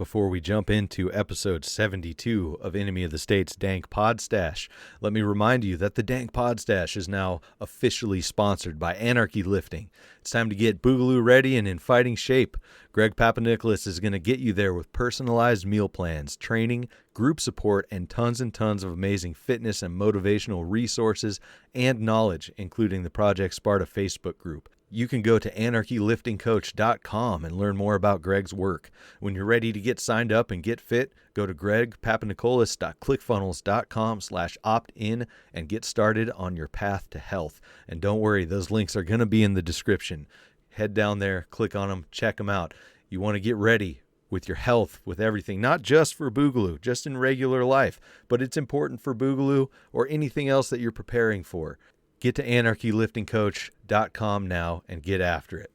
Before we jump into episode 72 of Enemy of the State's Dank Pod-Stash, let me remind you that the Dank Pod-Stash is now officially sponsored by Anarchy Lifting. It's time to get Boogaloo ready and in fighting shape. Greg Papanikolaou is going to get you there with personalized meal plans, training, group support, and tons of amazing fitness and motivational resources and knowledge, including the Project Sparta Facebook group. You can go to anarchyliftingcoach.com and learn more about Greg's work. When you're ready to get signed up and get fit, go to gregpapanikolaou.clickfunnels.com/opt-in and get started on your path to health. And don't worry, those links are going to be in the description. Head down there, click on them, check them out. You want to get ready with your health, with everything, not just for Boogaloo, just in regular life, but it's important for Boogaloo or anything else that you're preparing for. Get to anarchyliftingcoach.com now and get after it.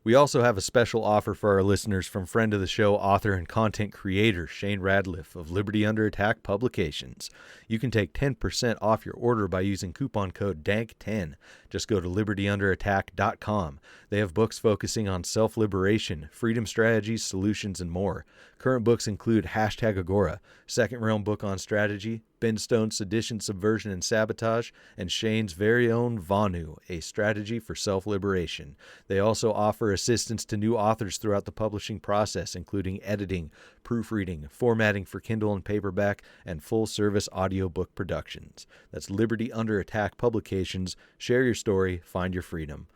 We also have a special offer for our listeners from friend of the show, author and content creator Shane Radliff of Liberty Under Attack Publications. You can take 10% off your order by using coupon code DANK10. Just go to libertyunderattack.com. They have books focusing on self-liberation, freedom strategies, solutions, and more. Current books include #Agora, Second Realm book on strategy, Ben Stone's Sedition, Subversion, and Sabotage, and Shane's very own Vanu, a strategy for self-liberation. They also offer assistance to new authors throughout the publishing process, including editing, proofreading, formatting for Kindle and paperback, and full-service audiobook productions. That's Liberty Under Attack Publications. Share your story, find your freedom.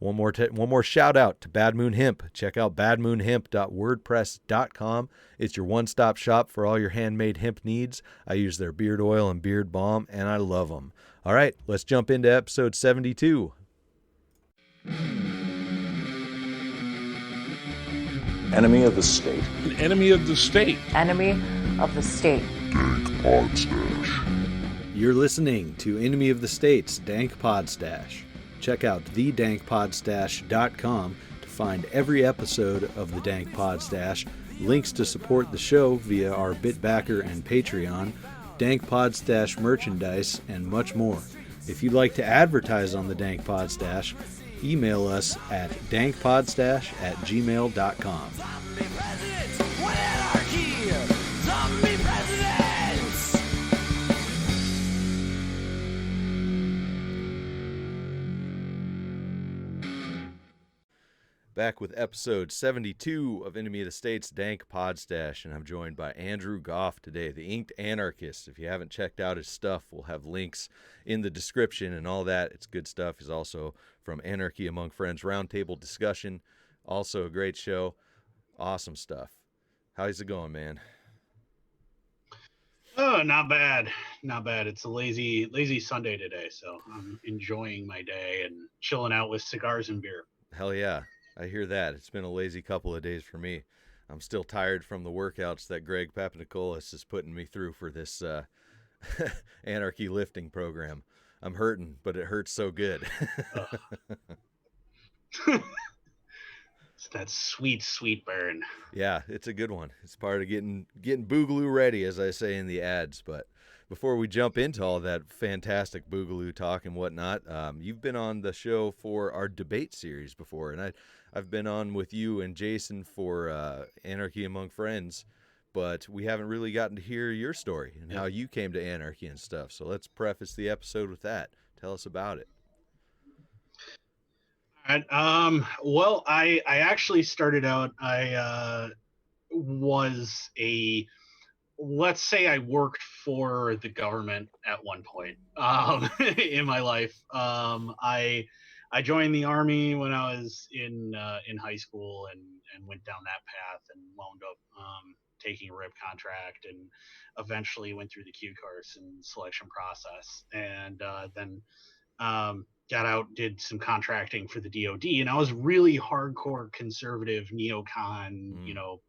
One more shout out to Bad Moon Hemp. Check out badmoonhemp.wordpress.com. It's your one-stop shop for all your handmade hemp needs. I use their beard oil and beard balm, and I love them. All right, let's jump into episode 72. Enemy of the state. An enemy of the state. Enemy of the state. Dank Pod-Stash. You're listening to Enemy of the State's Dank Pod-Stash. Check out thedankpodstash.com to find every episode of the Dank Pod-Stash, links to support the show via our BitBacker and Patreon, Dank Pod-Stash merchandise, and much more. If you'd like to advertise on the Dank Pod-Stash, email us at dankpodstash@gmail.com. Zombie presidents, what anarchy! Zombie presidents! Back with episode 72 of Enemy of the State's Dank Pod-Stash, and I'm joined by Andrew Gouff today, the Inked Anarchist. If you haven't checked out his stuff, we'll have links in the description and all that. It's good stuff. He's also from Anarchy Among Friends Roundtable Discussion. Also a great show. Awesome stuff. How's it going, man? Oh, not bad. Not bad. It's a lazy Sunday today, so I'm enjoying my day and chilling out with cigars and beer. Hell yeah. I hear that. It's been a lazy couple of days for me. I'm still tired from the workouts that Greg Papanikolaou is putting me through for this Anarchy lifting program. I'm hurting, but it hurts so good. It's that sweet burn. Yeah, it's a good one. It's part of getting Boogaloo ready, as I say in the ads. But before we jump into all that fantastic Boogaloo talk and whatnot, you've been on the show for our debate series before, and I've been on with you and Jason for Anarchy Among Friends, but we haven't really gotten to hear your story and how you came to Anarchy and stuff. So let's preface the episode with that. Tell us about it. All right. Well, I actually started out, I was let's say I worked for the government at one point in my life. I joined the Army when I was in high school and went down that path and wound up taking a RIP contract and eventually went through the Q course and selection process, and then got out, did some contracting for the DoD, and I was really hardcore conservative neocon,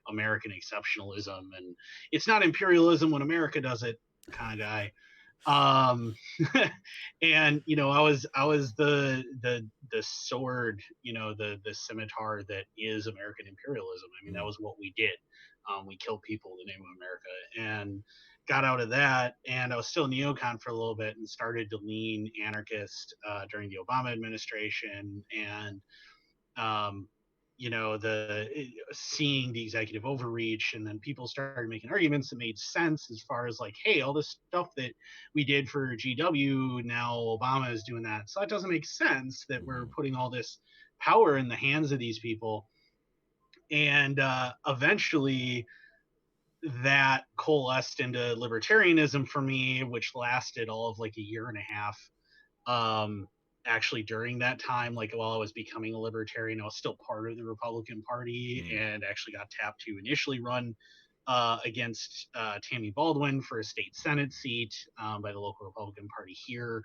American exceptionalism, and it's not imperialism when America does it kind of guy. And I was the sword, the scimitar that is American imperialism. I mean, that was what we did. We killed people in the name of America, and got out of that, and I was still neocon for a little bit and started to lean anarchist during the Obama administration, and seeing the executive overreach, and then people started making arguments that made sense as far as like, hey, all this stuff that we did for GW, now Obama is doing that, so it doesn't make sense that we're putting all this power in the hands of these people. And eventually that coalesced into libertarianism for me, which lasted all of like a year and a half. Actually, during that time, like while I was becoming a libertarian, I was still part of the Republican Party, and actually got tapped to initially run against Tammy Baldwin for a state Senate seat by the local Republican Party here.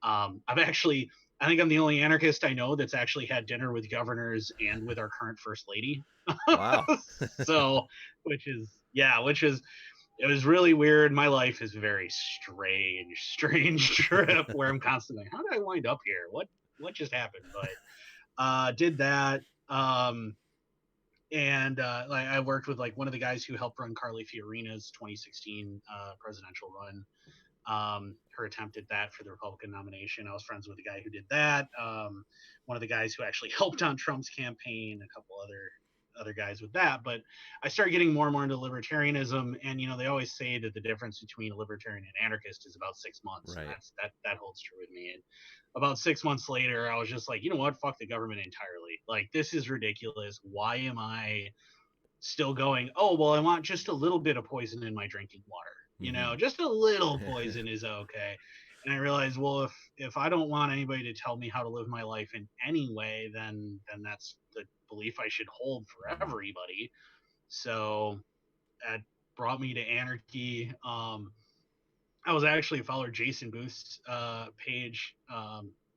I think I'm the only anarchist I know that's actually had dinner with governors and with our current first lady. Wow. So, which is, it was really weird. My life is a very strange trip where I'm constantly, how did I wind up here? What just happened? But did that. And like I worked with like one of the guys who helped run Carly Fiorina's 2016 presidential run. Her attempt at that for the Republican nomination. I was friends with the guy who did that. One of the guys who actually helped on Trump's campaign, a couple other guys with that. But I started getting more and more into libertarianism, and they always say that the difference between a libertarian and anarchist is about 6 months. Right. And that holds true with me. And about 6 months later, I was just like, you know what, fuck the government entirely. Like, this is ridiculous. Why am I still going, oh well, I want just a little bit of poison in my drinking water, just a little poison is okay. And I realized, well, if I don't want anybody to tell me how to live my life in any way, then that's the belief I should hold for everybody. So that brought me to Anarchy. I was actually a follower Jason Booth's page,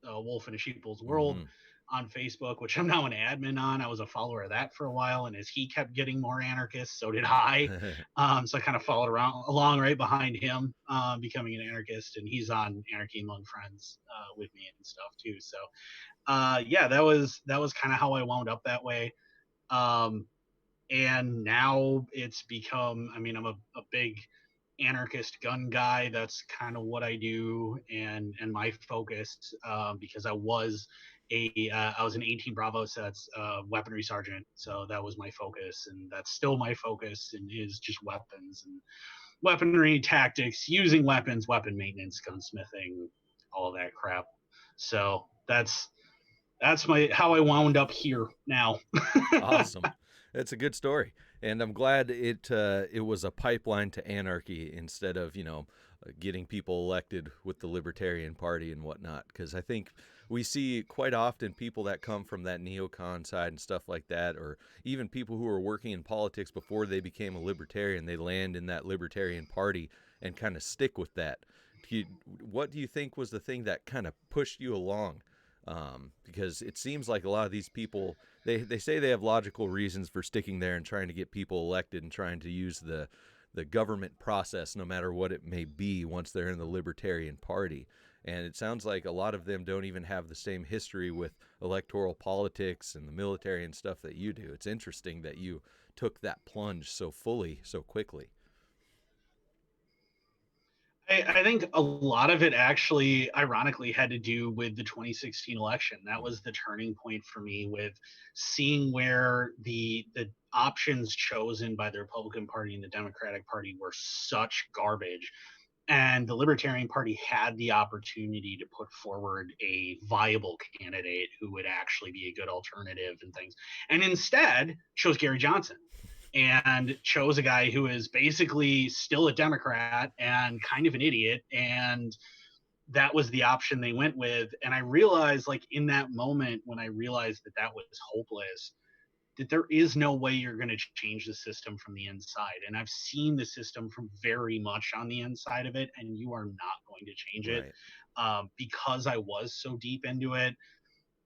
Wolf in a Sheeple's World, on Facebook, which I'm now an admin on. I was a follower of that for a while, and as he kept getting more anarchists, so did I. So I kind of followed along right behind him, becoming an anarchist, and he's on Anarchy Among Friends with me and stuff too. So that was kind of how I wound up that way. And now it's become, I'm a big anarchist gun guy. That's kind of what I do, and my focus, because I was an 18 Bravo, so that's weaponry sergeant, so that was my focus, and that's still my focus, and is just weapons and weaponry, tactics, using weapons, weapon maintenance, gunsmithing, all that crap. So that's how I wound up here now. Awesome. That's a good story, and I'm glad it was a pipeline to anarchy instead of getting people elected with the Libertarian Party and whatnot. Because I think we see quite often people that come from that neocon side and stuff like that, or even people who are working in politics before they became a libertarian, they land in that Libertarian Party and kind of stick with that. What do you think was the thing that kind of pushed you along? Because it seems like a lot of these people, they say they have logical reasons for sticking there and trying to get people elected and trying to use the government process, no matter what it may be, once they're in the Libertarian Party. And it sounds like a lot of them don't even have the same history with electoral politics and the military and stuff that you do. It's interesting that you took that plunge so fully, so quickly. I think a lot of it actually, ironically, had to do with the 2016 election. That was the turning point for me, with seeing where the options chosen by the Republican Party and the Democratic Party were such garbage. And the Libertarian Party had the opportunity to put forward a viable candidate who would actually be a good alternative and things. And instead chose Gary Johnson, and chose a guy who is basically still a Democrat and kind of an idiot. And that was the option they went with. And I realized, like, in that moment, when I realized that was hopeless, that there is no way you're going to change the system from the inside. And I've seen the system from very much on the inside of it, and you are not going to change it. Because I was so deep into it,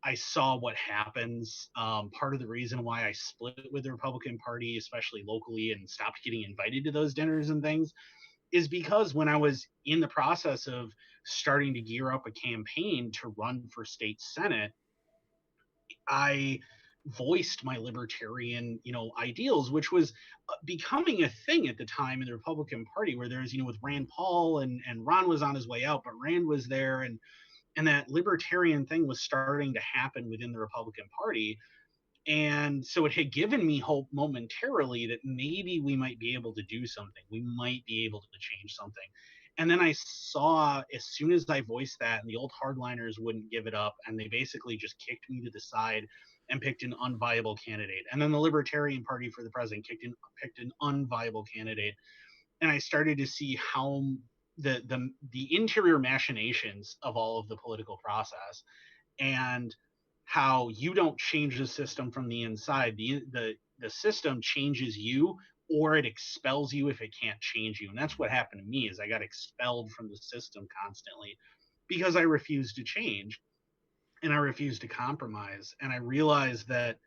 I saw what happens. Part of the reason why I split with the Republican Party, especially locally, and stopped getting invited to those dinners and things, is because when I was in the process of starting to gear up a campaign to run for state Senate, I voiced my libertarian, ideals, which was becoming a thing at the time in the Republican Party, where there's, with Rand Paul and Ron was on his way out, but Rand was there, and that libertarian thing was starting to happen within the Republican Party. And so it had given me hope momentarily that maybe we might be able to do something. We might be able to change something. And then I saw, as soon as I voiced that, and the old hardliners wouldn't give it up, and they basically just kicked me to the side and picked an unviable candidate. And then the Libertarian Party for the president picked an unviable candidate. And I started to see how the interior machinations of all of the political process, and how you don't change the system from the inside. The system changes you, or it expels you if it can't change you. And that's what happened to me, is I got expelled from the system constantly because I refused to change and I refused to compromise. And I realized that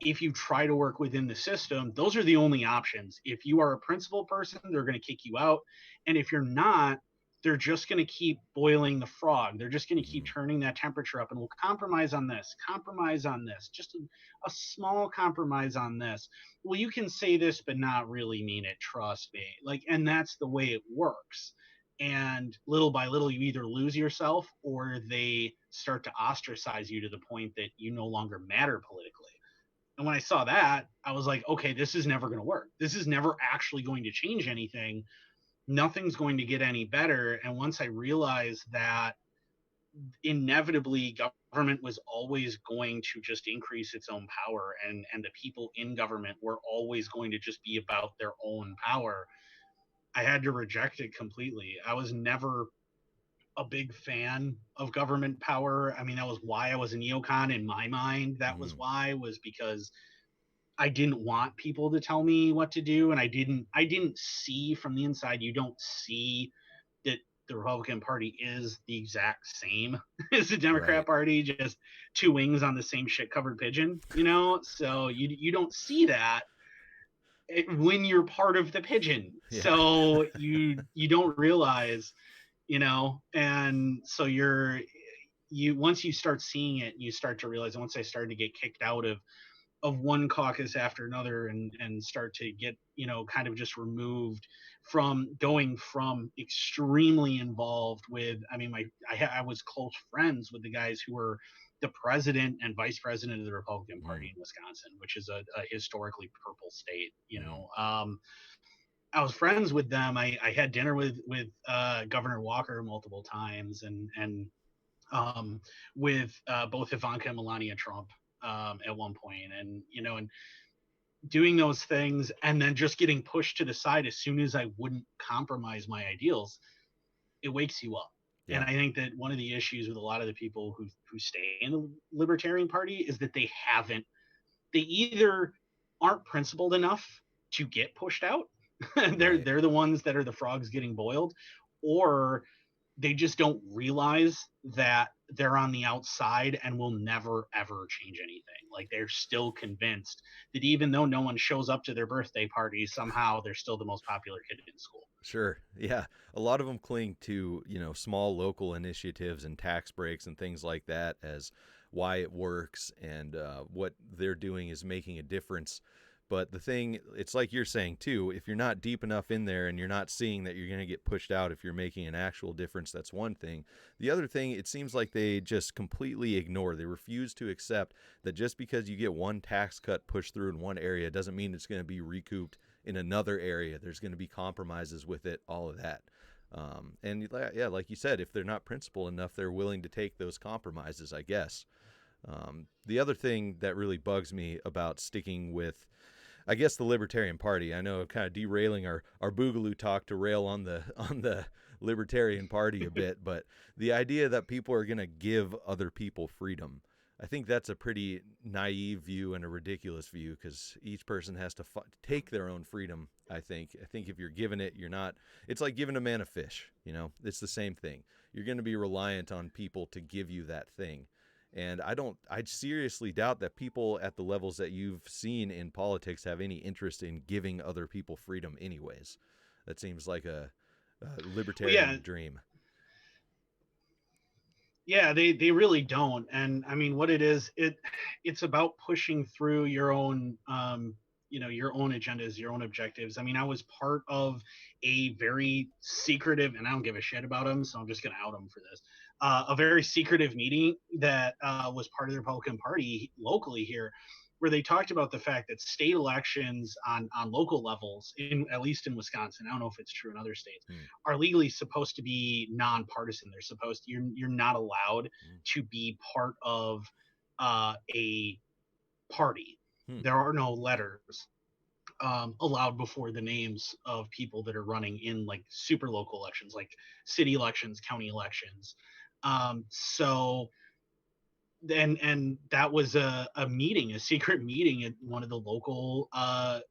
if you try to work within the system, those are the only options. If you are a principled person, they're going to kick you out. And if you're not, they're just going to keep boiling the frog. They're just going to keep turning that temperature up, and we'll compromise on this, just a small compromise on this. Well, you can say this, but not really mean it. Trust me. Like, and that's the way it works. And little by little, you either lose yourself or they start to ostracize you to the point that you no longer matter politically. And when I saw that, I was like, okay, this is never going to work. This is never actually going to change anything. Nothing's going to get any better. And once I realized that inevitably government was always going to just increase its own power, and the people in government were always going to just be about their own power, I had to reject it completely. I was never a big fan of government power. I mean, that was why I was a neocon in my mind. That was why, was because I didn't want people to tell me what to do. And I didn't see from the inside. You don't see that the Republican Party is the exact same as the Democrat Party, just two wings on the same shit covered pigeon, you know? So you don't see that when you're part of the pigeon. Yeah. So you don't realize, you know, and so you once you start seeing it, you start to realize. Once I started to get kicked out of one caucus after another, and start to get, you know, kind of just removed from going from extremely involved with, I mean, I was close friends with the guys who were the president and vice president of the Republican Party in Wisconsin, which is a historically purple state, you know. I was friends with them. I had dinner with Governor Walker multiple times, and with both Ivanka and Melania Trump at one point, and, you know, and doing those things, and then just getting pushed to the side as soon as I wouldn't compromise my ideals. It wakes you up. Yeah. And I think that one of the issues with a lot of the people who stay in the Libertarian Party is that they either aren't principled enough to get pushed out. They're the ones that are the frogs getting boiled, or they just don't realize that they're on the outside and will never ever change anything. Like, they're still convinced that even though no one shows up to their birthday party, somehow they're still the most popular kid in school. Sure. Yeah. A lot of them cling to, you know, small local initiatives and tax breaks and things like that as why it works, and what they're doing is making a difference. But the thing, it's like you're saying too, if you're not deep enough in there and you're not seeing that you're going to get pushed out if you're making an actual difference, that's one thing. The other thing, it seems like they just completely ignore. They refuse to accept that just because you get one tax cut pushed through in one area doesn't mean it's going to be recouped in another area. There's going to be compromises with it, all of that. And yeah, like you said, if they're not principled enough, they're willing to take those compromises, I guess. The other thing that really bugs me about sticking with, I guess, the Libertarian Party, I know I'm kind of derailing our Boogaloo talk to rail on the Libertarian Party a bit, but the idea that people are going to give other people freedom, I think that's a pretty naive view and a ridiculous view, because each person has to take their own freedom. I think if you're giving it, you're not. It's like giving a man a fish. You know, it's the same thing. You're going to be reliant on people to give you that thing. And I seriously doubt that people at the levels that you've seen in politics have any interest in giving other people freedom anyways. That seems like a libertarian dream. Yeah, they really don't. And I mean, what it is, it's about pushing through your own, your own agendas, your own objectives. I mean, I was part of a very secretive, and I don't give a shit about them, so I'm just going to out them for this. A very secretive meeting that was part of the Republican Party locally here, where they talked about the fact that state elections on local levels, at least in Wisconsin, I don't know if it's true in other states, are legally supposed to be nonpartisan. They're supposed to, you're not allowed to be part of a party. There are no letters allowed before the names of people that are running in like super local elections, like city elections, county elections. So and that was a meeting, a secret meeting at one of the local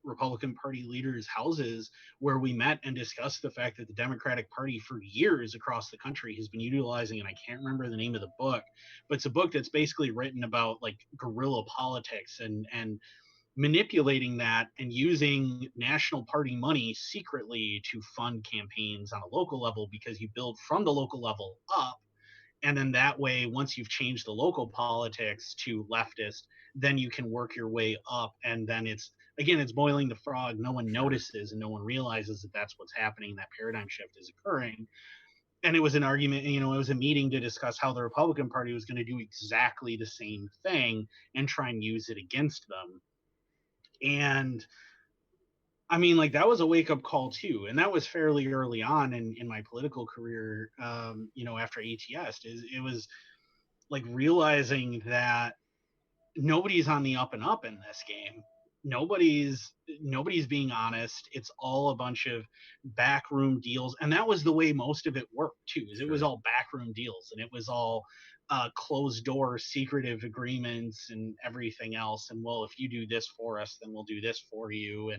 Republican Party leaders' houses, where we met and discussed the fact that the Democratic Party for years across the country has been utilizing, and I can't remember the name of the book, but it's a book that's basically written about like guerrilla politics and manipulating that and using national party money secretly to fund campaigns on a local level, because you build from the local level up. And then that way, once you've changed the local politics to leftist, then you can work your way up. And then it's boiling the frog. No one notices and no one realizes that that's what's happening. That paradigm shift is occurring. And it was an argument, it was a meeting to discuss how the Republican Party was going to do exactly the same thing and try and use it against them. And I mean, like, that was a wake-up call too, and that was fairly early on in my political career. After ATS, it was like realizing that nobody's on the up and up in this game. Nobody's being honest. It's all a bunch of backroom deals, and that was the way most of it worked too. It was all backroom deals, and it was all closed door, secretive agreements, and everything else. And well, if you do this for us, then we'll do this for you.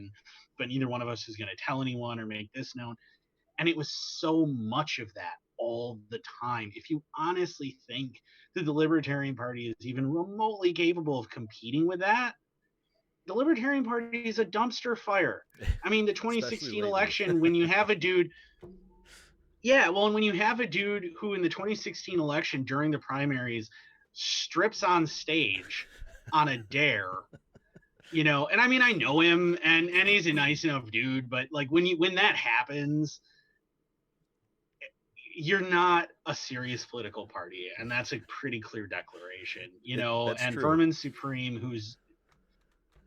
But neither one of us is going to tell anyone or make this known. And it was so much of that all the time. If you honestly think that the Libertarian Party is even remotely capable of competing with that, the Libertarian Party is a dumpster fire. I mean, the 2016 election, when you have a dude, and when you have a dude who in the 2016 election during the primaries strips on stage on a dare, and I mean, I know him and he's a nice enough dude, but like when that happens, you're not a serious political party, and that's a pretty clear declaration, and true. Vermin Supreme, who's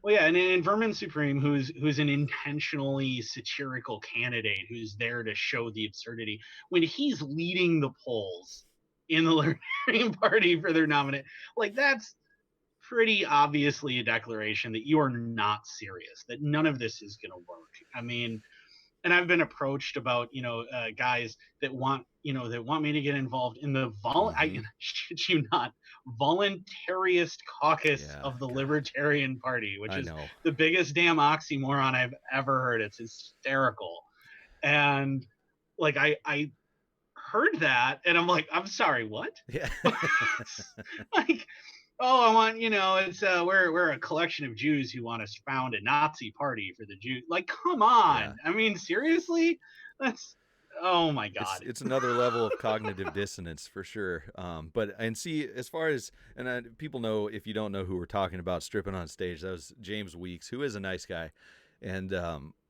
and Vermin Supreme, who's an intentionally satirical candidate who's there to show the absurdity, when he's leading the polls in the Libertarian Party for their nominee, like, that's pretty obviously a declaration that you are not serious, that none of this is going to work. I mean, and I've been approached about, guys that want me to get involved in the I shit you not, voluntarist caucus of the Libertarian Party, which is the biggest damn oxymoron I've ever heard. It's hysterical. And like, I heard that and I'm like, I'm sorry, what? Yeah. Like, oh, I want, it's we're a collection of Jews who want to found a Nazi party for the Jews. Like, come on. Yeah. I mean, seriously? That's, oh my God. It's another level of cognitive dissonance for sure. And see, as far as, people know, if you don't know who we're talking about stripping on stage, that was James Weeks, who is a nice guy. And,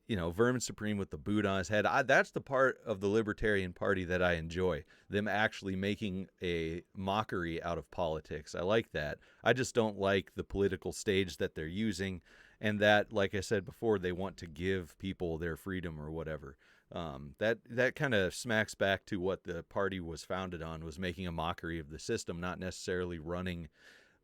Vermin Supreme with the boot on his head. That's the part of the Libertarian Party that I enjoy, them actually making a mockery out of politics. I like that. I just don't like the political stage that they're using, and that, like I said before, they want to give people their freedom or whatever. That kind of smacks back to what the party was founded on, was making a mockery of the system, not necessarily running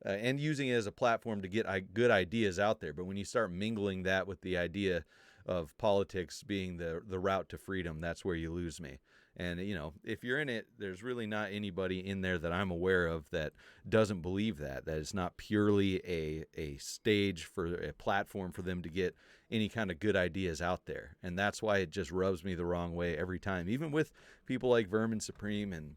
and using it as a platform to get good ideas out there. But when you start mingling that with the idea of politics being the route to freedom, that's where you lose me. And, if you're in it, there's really not anybody in there that I'm aware of that doesn't believe that it's not purely a stage, for a platform for them to get any kind of good ideas out there. And that's why it just rubs me the wrong way every time, even with people like Vermin Supreme and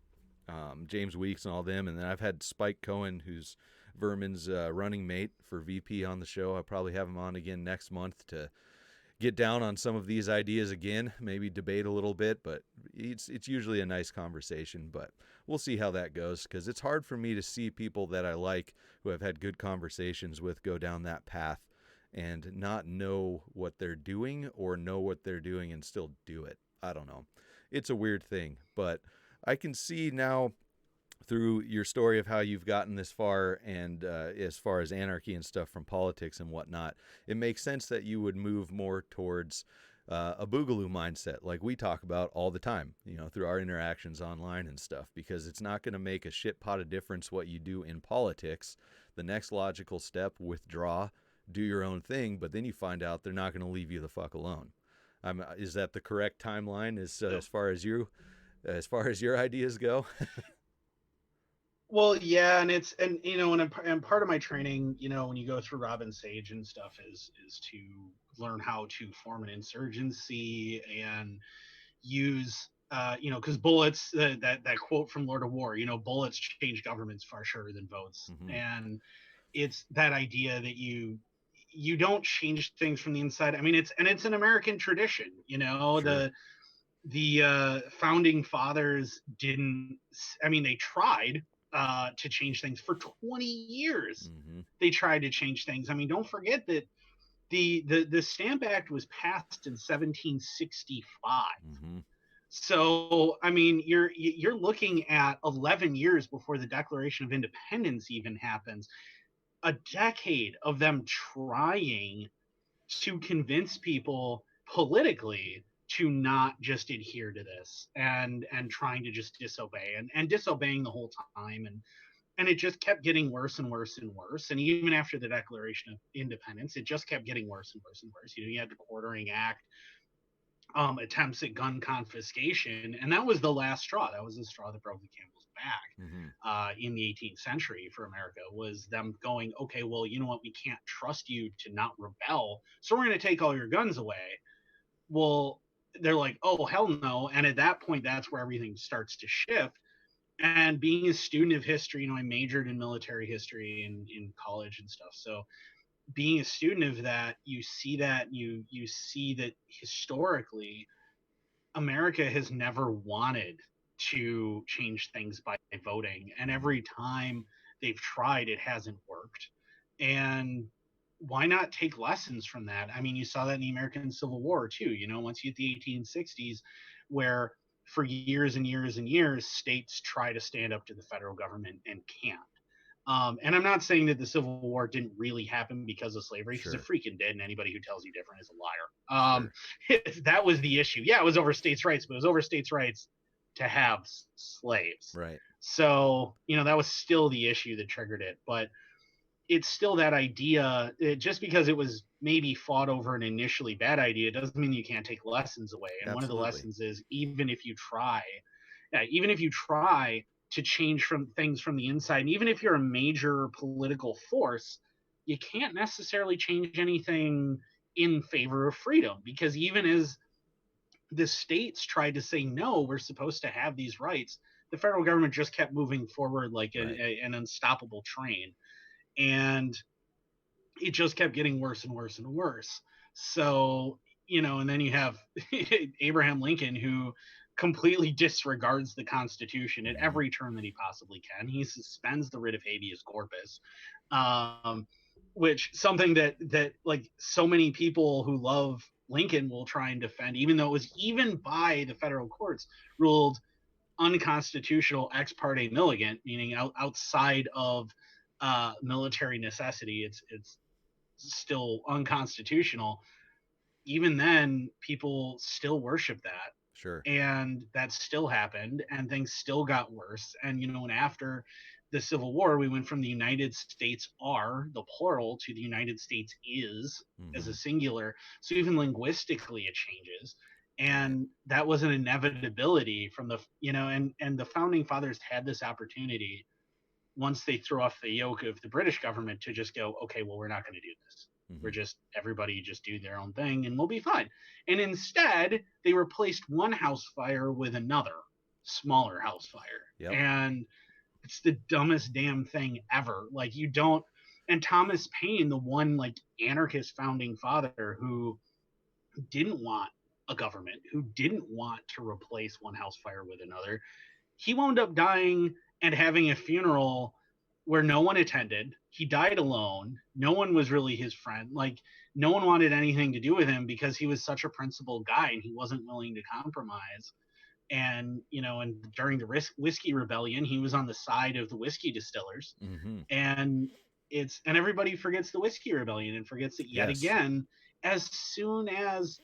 James Weeks and all them. And then I've had Spike Cohen, who's Vermin's running mate for VP, on the show. I'll probably have him on again next month to get down on some of these ideas again, maybe debate a little bit, but it's usually a nice conversation. But we'll see how that goes, because it's hard for me to see people that I like, who I've had good conversations with, go down that path and not know what they're doing, or know what they're doing and still do it. I don't know. It's a weird thing, but I can see now through your story of how you've gotten this far, and as far as anarchy and stuff from politics and whatnot, it makes sense that you would move more towards a Boogaloo mindset, like we talk about all the time, through our interactions online and stuff, because it's not going to make a shit pot of difference what you do in politics. The next logical step, withdraw, do your own thing, but then you find out they're not going to leave you the fuck alone. Is that the correct timeline as far as your ideas go? Well, yeah, and part of my training, when you go through Robin Sage and stuff, is to learn how to form an insurgency and use, because bullets, that quote from Lord of War, bullets change governments far shorter than votes, and it's that idea that you don't change things from the inside. I mean, it's an American tradition, Sure. the founding fathers didn't. I mean, they tried to change things for 20 years. They tried to change things. I mean, don't forget that the Stamp Act was passed in 1765. So, I mean, you're looking at 11 years before the Declaration of Independence even happens. A decade of them trying to convince people politically to not just adhere to this, and trying to just disobey, and disobeying the whole time, and it just kept getting worse and worse and worse. And even after the Declaration of Independence, it just kept getting worse and worse and worse. You had the Quartering Act, attempts at gun confiscation, and that was the last straw. That was the straw that broke the camel's back in the 18th century for America, was them going, okay, well, you know what, we can't trust you to not rebel, so we're going to take all your guns away. Well, they're like, oh, hell no. And at that point, that's where everything starts to shift. And being a student of history, I majored in military history in college and stuff. So being a student of that, you see that historically, America has never wanted to change things by voting. And every time they've tried, it hasn't worked. And why not take lessons from that? I mean, you saw that in the American Civil War too. Once you hit the 1860s, where for years and years and years, states try to stand up to the federal government and can't. And I'm not saying that the Civil War didn't really happen because of slavery, because it freaking did, and anybody who tells you different is a liar. That was the issue. Yeah, it was over states' rights, but it was over states' rights to have slaves. Right. So, that was still the issue that triggered it. But it's still that idea, just because it was maybe fought over an initially bad idea doesn't mean you can't take lessons away. And One of the lessons is, even if you try to change from things from the inside, and even if you're a major political force, you can't necessarily change anything in favor of freedom, because even as the states tried to say, no, we're supposed to have these rights, the federal government just kept moving forward like an unstoppable train. And it just kept getting worse and worse and worse. So, and then you have Abraham Lincoln, who completely disregards the Constitution at every turn that he possibly can. He suspends the writ of habeas corpus, which something that like so many people who love Lincoln will try and defend, even though it was, even by the federal courts, ruled unconstitutional ex parte milligant, meaning outside of military necessity. It's still unconstitutional. Even then, people still worship that. Sure. And that still happened, and things still got worse. And and after the Civil War, we went from the United States are, the plural, to the United States is, as a singular. So even linguistically it changes. And that was an inevitability from the and the founding fathers had this opportunity, once they threw off the yoke of the British government, to just go, okay, well, we're not going to do this. We're just, everybody just do their own thing and we'll be fine. And instead, they replaced one house fire with another smaller house fire. And it's the dumbest damn thing ever. Like, you don't, and Thomas Paine, the one like anarchist founding father who didn't want a government, who didn't want to replace one house fire with another, he wound up dying and having a funeral where no one attended. He died alone. No one was really his friend. Like, no one wanted anything to do with him because he was such a principled guy and he wasn't willing to compromise. And and during the whiskey rebellion, he was on the side of the whiskey distillers. Mm-hmm. And everybody forgets the whiskey rebellion and forgets it yet Yes. again. As soon as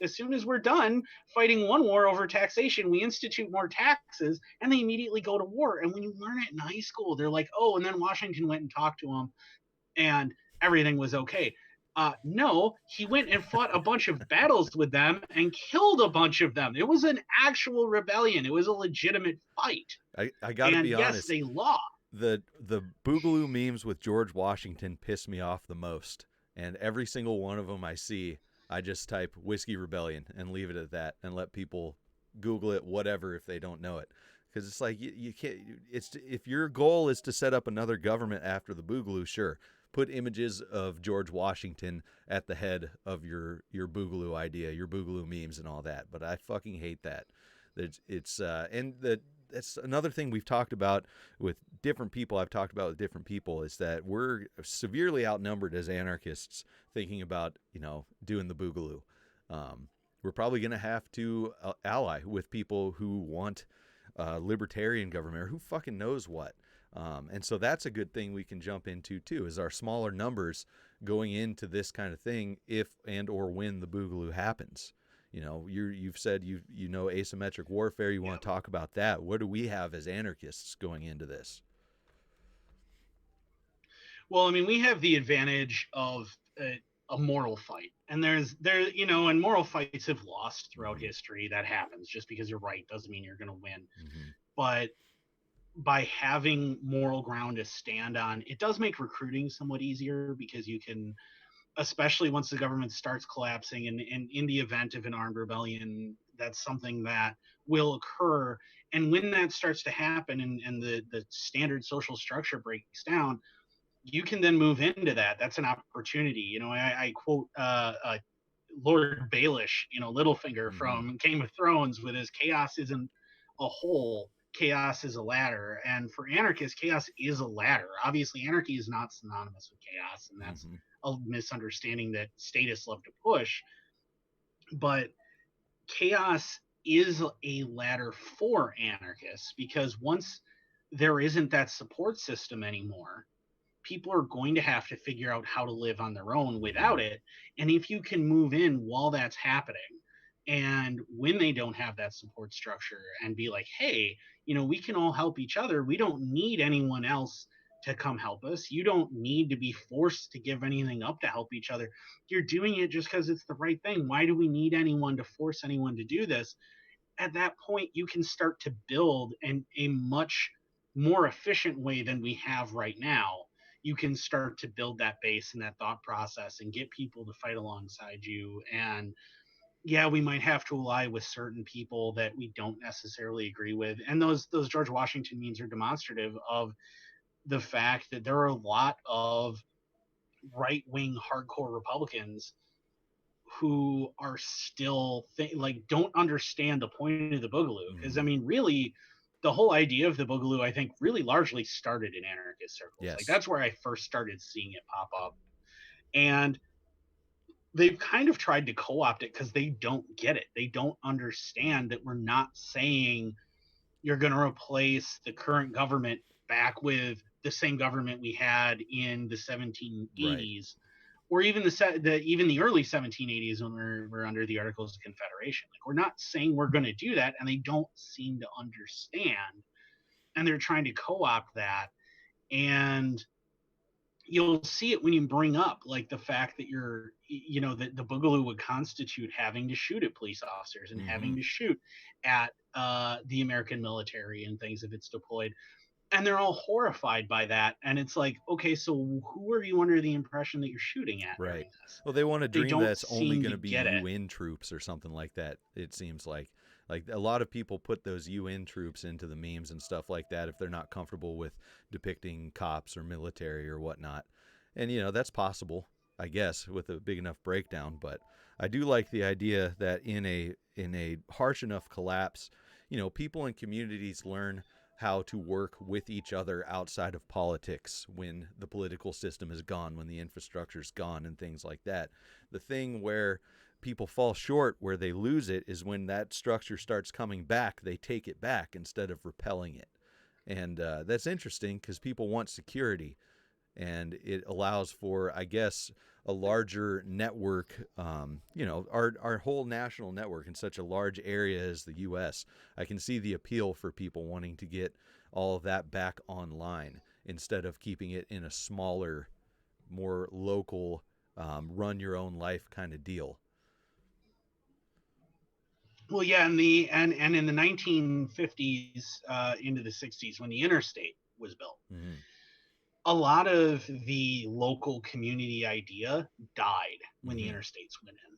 we're done fighting one war over taxation, we institute more taxes, and they immediately go to war. And when you learn it in high school, they're like, oh, and then Washington went and talked to him and everything was okay. No, he went and fought a bunch of battles with them and killed a bunch of them. It was an actual rebellion. It was a legitimate fight. I gotta and be yes, honest. they lost. The Boogaloo memes with George Washington piss me off the most, and every single one of them I see, I just type Whiskey Rebellion and leave it at that, and let people Google it, whatever, if they don't know it, because it's like you can't. It's if your goal is to set up another government after the Boogaloo, sure, put images of George Washington at the head of your Boogaloo idea, your Boogaloo memes and all that. But I fucking hate that. That's another thing we've talked about with different people. I've talked about with different people is that we're severely outnumbered as anarchists thinking about, doing the Boogaloo. We're probably going to have to ally with people who want libertarian government or who fucking knows what. And so that's a good thing we can jump into too, is our smaller numbers going into this kind of thing if and or when the Boogaloo happens. You've said you know asymmetric warfare. You want to talk about that? What do we have as anarchists going into this? Well, I mean, we have the advantage of a moral fight, and and moral fights have lost throughout history. That happens. Just because you're right doesn't mean you're going to win. Mm-hmm. But by having moral ground to stand on, it does make recruiting somewhat easier, because you can, especially once the government starts collapsing, and in the event of an armed rebellion, that's something that will occur. And when that starts to happen, and the standard social structure breaks down, you can then move into that. That's an opportunity. I quote Lord Baelish, Littlefinger from Game of Thrones, with his "chaos isn't a hole, chaos is a ladder." And for anarchists, chaos is a ladder. Obviously, anarchy is not synonymous with chaos, and that's a misunderstanding that statists love to push. But chaos is a ladder for anarchists, because once there isn't that support system anymore, people are going to have to figure out how to live on their own without it. And if you can move in while that's happening, and when they don't have that support structure, and be like, hey, we can all help each other. We don't need anyone else to come help us. You don't need to be forced to give anything up to help each other. You're doing it just because it's the right thing. Why do we need anyone to force anyone to do this? At that point, you can start to build in a much more efficient way than we have right now. You can start to build that base and that thought process and get people to fight alongside you. And yeah, we might have to ally with certain people that we don't necessarily agree with. And those George Washington memes are demonstrative of the fact that there are a lot of right-wing hardcore Republicans who are still don't understand the point of the Boogaloo. Because I mean, really, the whole idea of the Boogaloo, I think, really largely started in anarchist circles. Yes. Like, that's where I first started seeing it pop up. And they've kind of tried to co-opt it because they don't get it. They don't understand that we're not saying you're going to replace the current government back with the same government we had in the 1780s, right, or even the early 1780s when we're under the Articles of Confederation. Like, we're not saying we're going to do that, and they don't seem to understand. And they're trying to co-opt that. And you'll see it when you bring up like the fact that that the Boogaloo would constitute having to shoot at police officers and having to shoot at the American military and things if it's deployed. And they're all horrified by that. And it's like, okay, so who are you under the impression that you're shooting at? Right. Well, they want to dream that's only going to be UN troops or something like that. It seems like a lot of people put those UN troops into the memes and stuff like that if they're not comfortable with depicting cops or military or whatnot. And, that's possible, I guess, with a big enough breakdown. But I do like the idea that in a harsh enough collapse, people in communities learn how to work with each other outside of politics when the political system is gone, when the infrastructure is gone and things like that. The thing where people fall short, where they lose it, is when that structure starts coming back, they take it back instead of repelling it. And that's interesting because people want security, and it allows for, I guess, a larger network. Our whole national network in such a large area as the U.S., I can see the appeal for people wanting to get all of that back online instead of keeping it in a smaller, more local, run your own life kind of deal. Well, yeah, in the and in the 1950s into the 60s, when the interstate was built, a lot of the local community idea died when the interstates went in.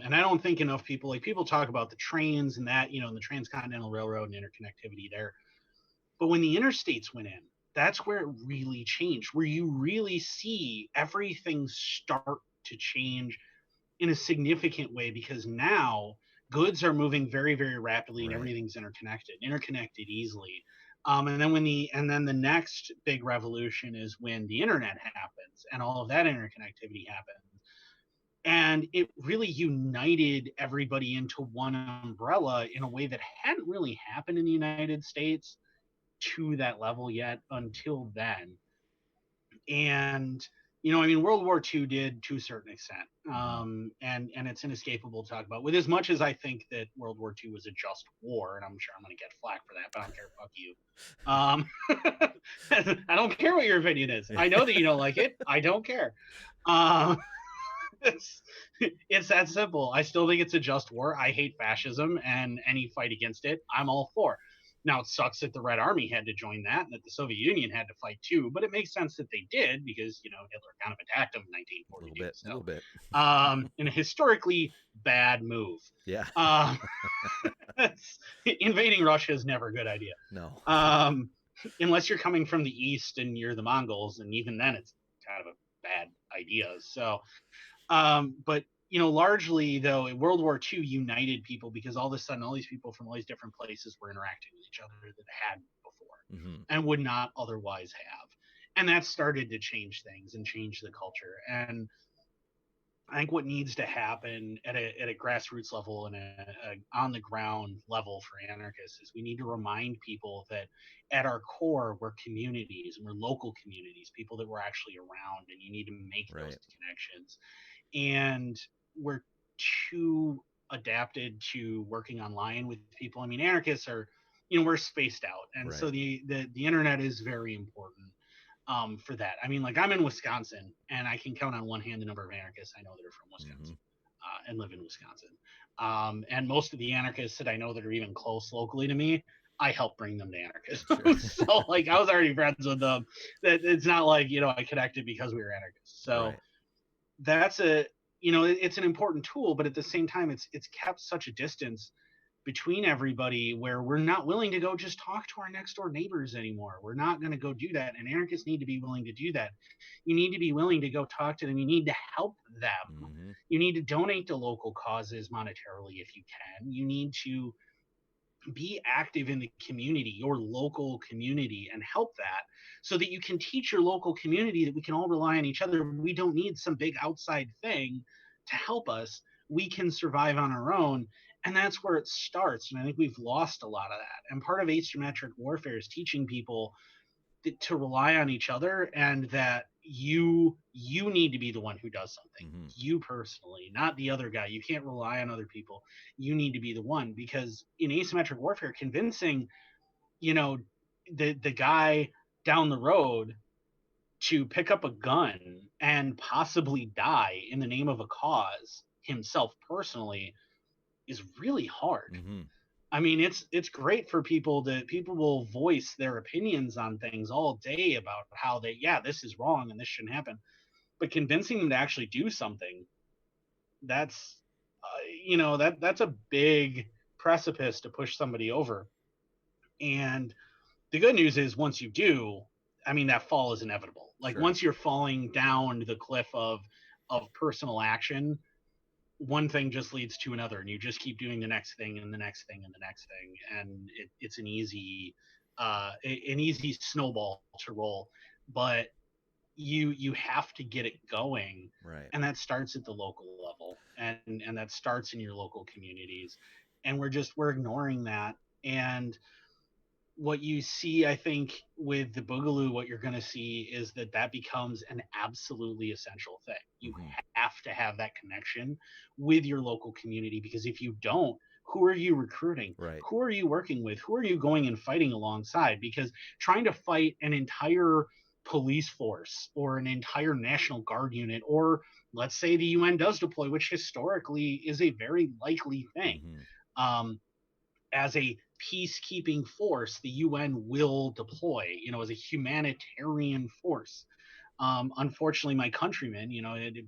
And I don't think enough people talk about the trains and that, and the Transcontinental Railroad and interconnectivity there. But when the interstates went in, that's where it really changed, where you really see everything start to change in a significant way, because now goods are moving very, very rapidly and everything's interconnected easily. And then the next big revolution is when the internet happens and all of that interconnectivity happens. And it really united everybody into one umbrella in a way that hadn't really happened in the United States to that level yet until then. And World War II did to a certain extent, and it's inescapable to talk about. With as much as I think that World War II was a just war, and I'm sure I'm going to get flack for that, but I don't care. Fuck you. I don't care what your opinion is. I know that you don't like it. I don't care. It's that simple. I still think it's a just war. I hate fascism, and any fight against it, I'm all for. Now, it sucks that the Red Army had to join that and that the Soviet Union had to fight too, but it makes sense that they did because, Hitler kind of attacked them in 1942. A little bit. In a historically bad move. Yeah. Invading Russia is never a good idea. No. Unless you're coming from the east and you're the Mongols, and even then it's kind of a bad idea. So, but largely though, World War II united people because all of a sudden all these people from all these different places were interacting with each other that had before and would not otherwise have. And that started to change things and change the culture. And I think what needs to happen at a grassroots level and a on the ground level for anarchists is we need to remind people that at our core we're communities, and we're local communities, people that were actually around, and you need to make those connections. And we're too adapted to working online with people. I mean, anarchists are, we're spaced out, and so the internet is very important for that. I mean, like, I'm in Wisconsin, and I can count on one hand the number of anarchists I know that are from Wisconsin and live in Wisconsin. And most of the anarchists that I know that are even close locally to me, I help bring them to anarchism. So, like, I was already friends with them. That it's not like, I connected because we were anarchists. So that's it's an important tool, but at the same time, it's kept such a distance between everybody where we're not willing to go just talk to our next door neighbors anymore. We're not going to go do that. And anarchists need to be willing to do that. You need to be willing to go talk to them. You need to help them. You need to donate to local causes monetarily if you can. You need to be active in the community, your local community, and help that so that you can teach your local community that we can all rely on each other. We don't need some big outside thing to help us. We can survive on our own. And that's where it starts. And I think we've lost a lot of that. And part of asymmetric warfare is teaching people to rely on each other, and that you need to be the one who does something. You personally, not the other guy. You can't rely on other people. You need to be the one, because in asymmetric warfare, convincing, the guy down the road to pick up a gun and possibly die in the name of a cause himself personally is really hard. I mean, it's great for people will voice their opinions on things all day about how this is wrong and this shouldn't happen. But convincing them to actually do something, that's a big precipice to push somebody over. And the good news is, once you do, I mean, that fall is inevitable. Like, once you're falling down the cliff of personal action, one thing just leads to another, and you just keep doing the next thing and the next thing and the next thing, and it's an easy snowball to roll. But you have to get it going, Right. and that starts at the local level, and that starts in your local communities, and we're ignoring that. And what you see, I think, with the Boogaloo, what you're going to see is that becomes an absolutely essential thing. You have to have that connection with your local community, because if you don't, who are you recruiting? Right. Who are you working with? Who are you going and fighting alongside? Because trying to fight an entire police force or an entire National Guard unit, or let's say the UN does deploy, which historically is a very likely thing. As a peacekeeping force, the UN will deploy, as a humanitarian force. Unfortunately, my countrymen,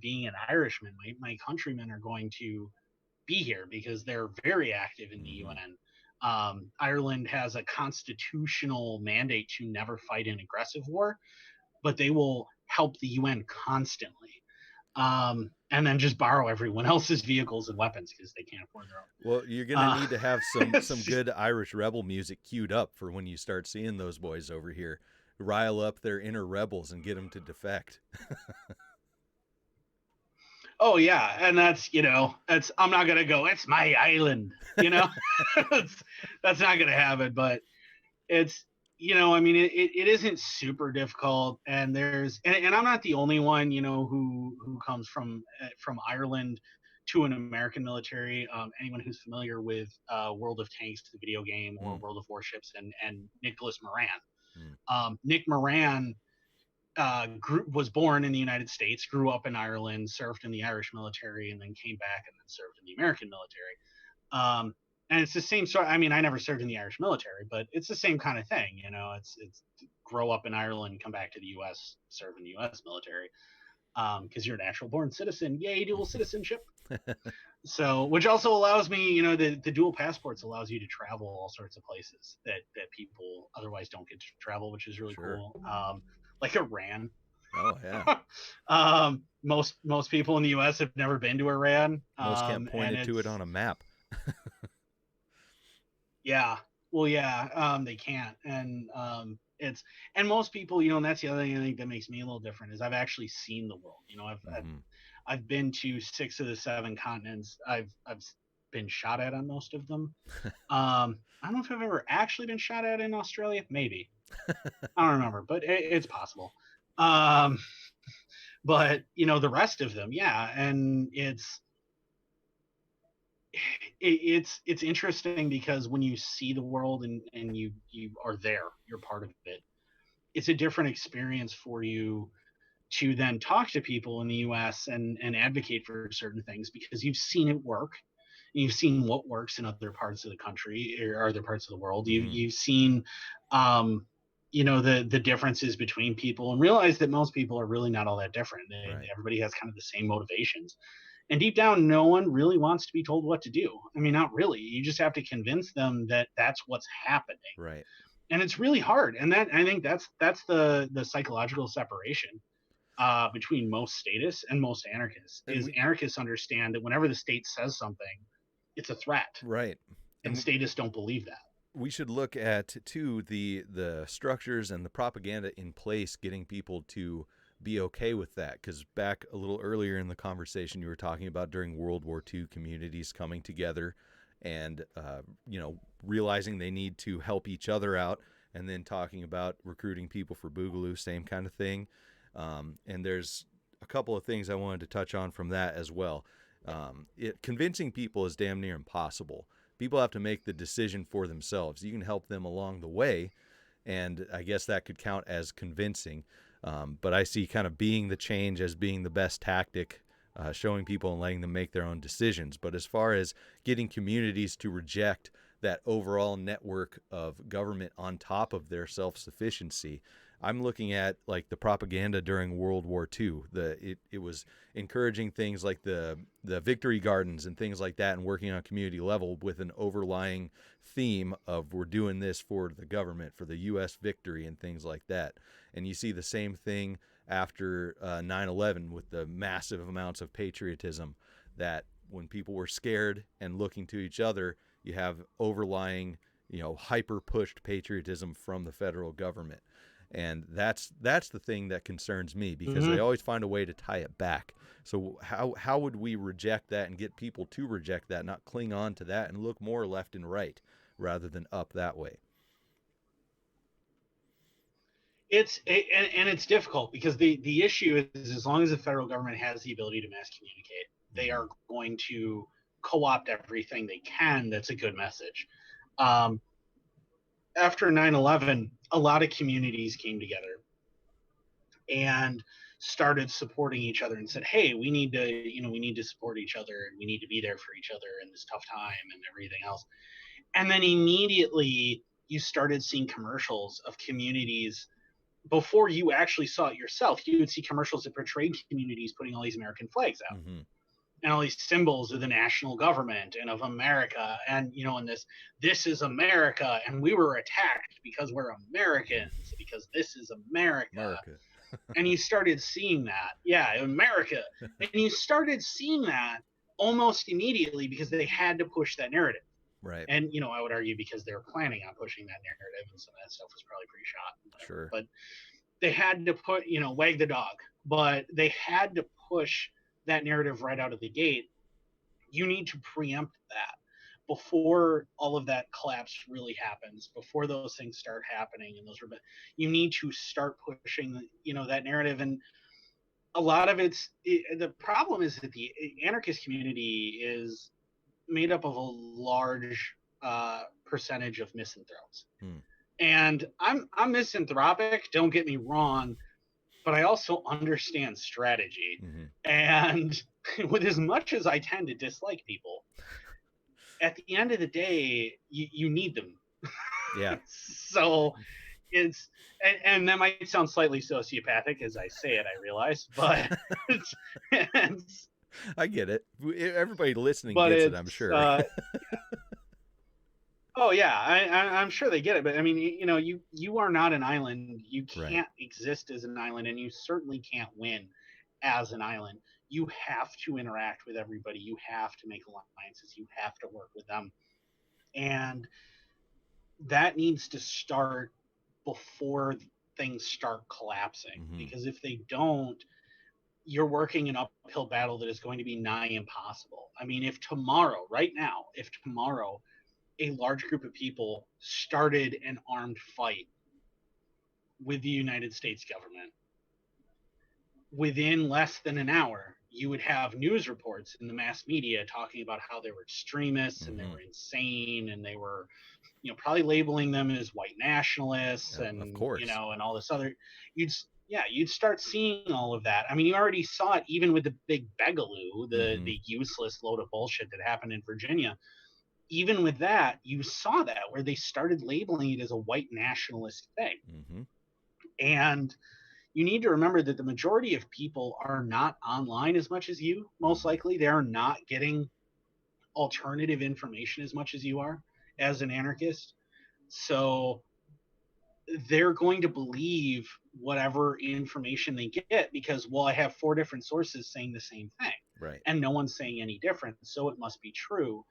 being an Irishman, my countrymen are going to be here because they're very active in the UN. Ireland has a constitutional mandate to never fight an aggressive war, but they will help the UN constantly. And then just borrow everyone else's vehicles and weapons because they can't afford their own. Well, you're gonna need to have some good Irish rebel music queued up for when you start seeing those boys over here. Rile up their inner rebels and get them to defect. Oh yeah, and that's I'm not gonna go. It's my island, that's not gonna happen. But it's it isn't super difficult, and there's and I'm not the only one who comes from Ireland to an American military. Anyone who's familiar with World of Tanks, the video game, or World of Warships, and Nicholas Moran. Nick Moran was born in the United States, grew up in Ireland, served in the Irish military, and then came back and then served in the American military. And it's the same sort. I mean, I never served in the Irish military, but it's the same kind of thing. It's grow up in Ireland, come back to the U.S., serve in the U.S. military, because you're a natural born citizen. Yay, dual citizenship. So, which also allows me, the dual passports allows you to travel all sorts of places that people otherwise don't get to travel, which is really cool. Like Iran. Oh yeah. Most people in the U.S. have never been to Iran. Most can't point to it on a map. Yeah. Well, yeah. They can't, and and most people, and that's the other thing I think that makes me a little different is I've actually seen the world. I've been to 6 of the 7 continents. I've been shot at on most of them. I don't know if I've ever actually been shot at in Australia. Maybe. I don't remember, but it's possible. But the rest of them, yeah, and it's interesting because when you see the world and you are there, you're part of it. It's a different experience for you to then talk to people in the US and advocate for certain things because you've seen it work. You've seen what works in other parts of the country or other parts of the world. You've seen the differences between people and realize that most people are really not all that different. Right. Everybody has kind of the same motivations. And deep down, no one really wants to be told what to do. I mean, not really. You just have to convince them that that's what's happening. Right. And it's really hard. And I think that's the psychological separation between most statists and most anarchists. Anarchists understand that whenever the state says something, it's a threat. Right. And statists don't believe that. We should look at too the structures and the propaganda in place, getting people to be okay with that, because back a little earlier in the conversation you were talking about during World War II, communities coming together and realizing they need to help each other out, and then talking about recruiting people for Boogaloo, same kind of thing. And there's a couple of things I wanted to touch on from that as well. Convincing people is damn near impossible. People have to make the decision for themselves. You can help them along the way, and I guess that could count as convincing. But I see kind of being the change as being the best tactic, showing people and letting them make their own decisions. But as far as getting communities to reject that overall network of government on top of their self-sufficiency, I'm looking at like the propaganda during World War II. It was encouraging things like the victory gardens and things like that, and working on community level with an overlying theme of we're doing this for the government, for the U.S. victory and things like that. And you see the same thing after 9/11 with the massive amounts of patriotism, that when people were scared and looking to each other, you have overlying hyper pushed patriotism from the federal government. And that's the thing that concerns me, because Mm-hmm. they always find a way to tie it back. So how would we reject that and get people to reject that, not cling on to that, and look more left and right rather than up that way? And it's difficult because the issue is, as long as the federal government has the ability to mass communicate, they are going to co-opt everything they can that's a good message. After 9/11, a lot of communities came together and started supporting each other and said, hey, we need to support each other, and we need to be there for each other in this tough time and everything else. And then immediately you started seeing commercials of communities. Before you actually saw it yourself, you would see commercials that portrayed communities putting all these American flags out, and all these symbols of the national government and of America, and and this is America, and we were attacked because we're Americans, because this is America. And you started seeing that, America, and you started seeing that almost immediately because they had to push that narrative. Right. And I would argue because they were planning on pushing that narrative, and some of that stuff was probably pre-shot. Sure. But they had to put, wag the dog. But they had to push that narrative right out of the gate. You need to preempt that before all of that collapse really happens, before those things start happening, and you need to start pushing, that narrative. And a lot of the problem is that the anarchist community is made up of a large percentage of misanthropes. And I'm misanthropic, don't get me wrong, but I also understand strategy. And with as much as I tend to dislike people, at the end of the day, you need them. Yeah. So it's, and that might sound slightly sociopathic as I say it, I realize, but it's I get it. Everybody listening gets it, I'm sure. Oh yeah, I'm sure they get it, but I mean, you are not an island. You can't exist as an island, and you certainly can't win as an island. You have to interact with everybody. You have to make alliances. You have to work with them, and that needs to start before things start collapsing. Because if they don't, you're working an uphill battle that is going to be nigh impossible. I mean, if tomorrow, a large group of people started an armed fight with the United States government, within less than an hour, you would have news reports in the mass media talking about how they were extremists and they were insane, and they were, probably labeling them as white nationalists, and of course, and all this other. You'd start seeing all of that. I mean, you already saw it even with the big Boogaloo, the useless load of bullshit that happened in Virginia. Even with that, you saw that where they started labeling it as a white nationalist thing. And you need to remember that the majority of people are not online as much as you. Most likely, they are not getting alternative information as much as you are as an anarchist. So they're going to believe whatever information they get because, well, I have 4 different sources saying the same thing. Right. And no one's saying any different, so it must be true.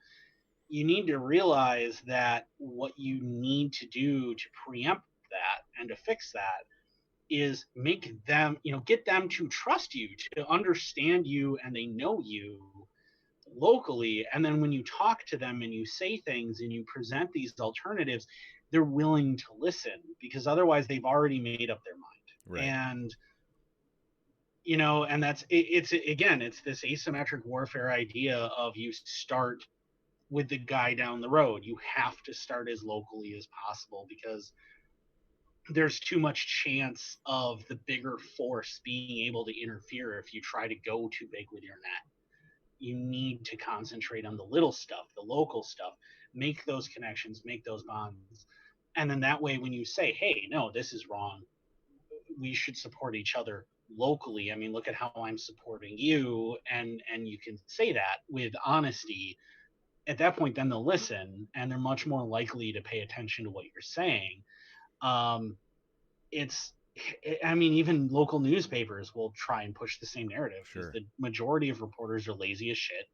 You need to realize that what you need to do to preempt that and to fix that is make them, get them to trust you, to understand you, and they know you locally. And then when you talk to them and you say things and you present these alternatives, they're willing to listen, because otherwise they've already made up their mind. Right. And and it's this asymmetric warfare idea of you start with the guy down the road. You have to start as locally as possible because there's too much chance of the bigger force being able to interfere if you try to go too big with your net. You need to concentrate on the little stuff, the local stuff, make those connections, make those bonds. And then that way, when you say, hey, no, this is wrong, we should support each other locally. I mean, look at how I'm supporting you. And you can say that with honesty. At that point, then they'll listen, and they're much more likely to pay attention to what you're saying. Even local newspapers will try and push the same narrative because the majority of reporters are lazy as shit.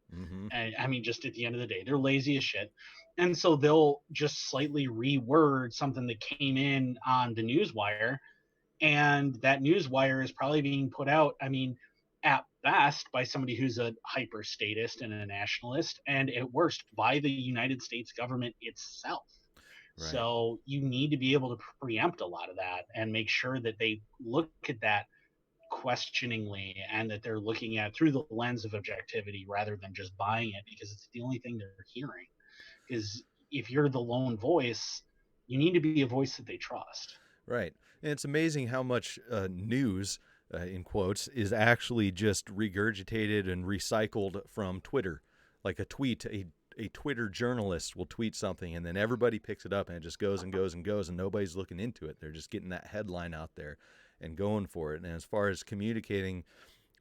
And I mean, just at the end of the day, they're lazy as shit. And so they'll just slightly reword something that came in on the newswire And that news wire is probably being put out, I mean, at best by somebody who's a hyper statist and a nationalist, and at worst by the United States government itself. Right. So you need to be able to preempt a lot of that and make sure that they look at that questioningly, and that they're looking at through the lens of objectivity rather than just buying it because it's the only thing they're hearing. Because if you're the lone voice, you need to be a voice that they trust. Right. And it's amazing how much news, in quotes, is actually just regurgitated and recycled from Twitter. Like a tweet, a Twitter journalist will tweet something, and then everybody picks it up, and it just goes and goes and goes, and nobody's looking into it. They're just getting that headline out there and going for it. And as far as communicating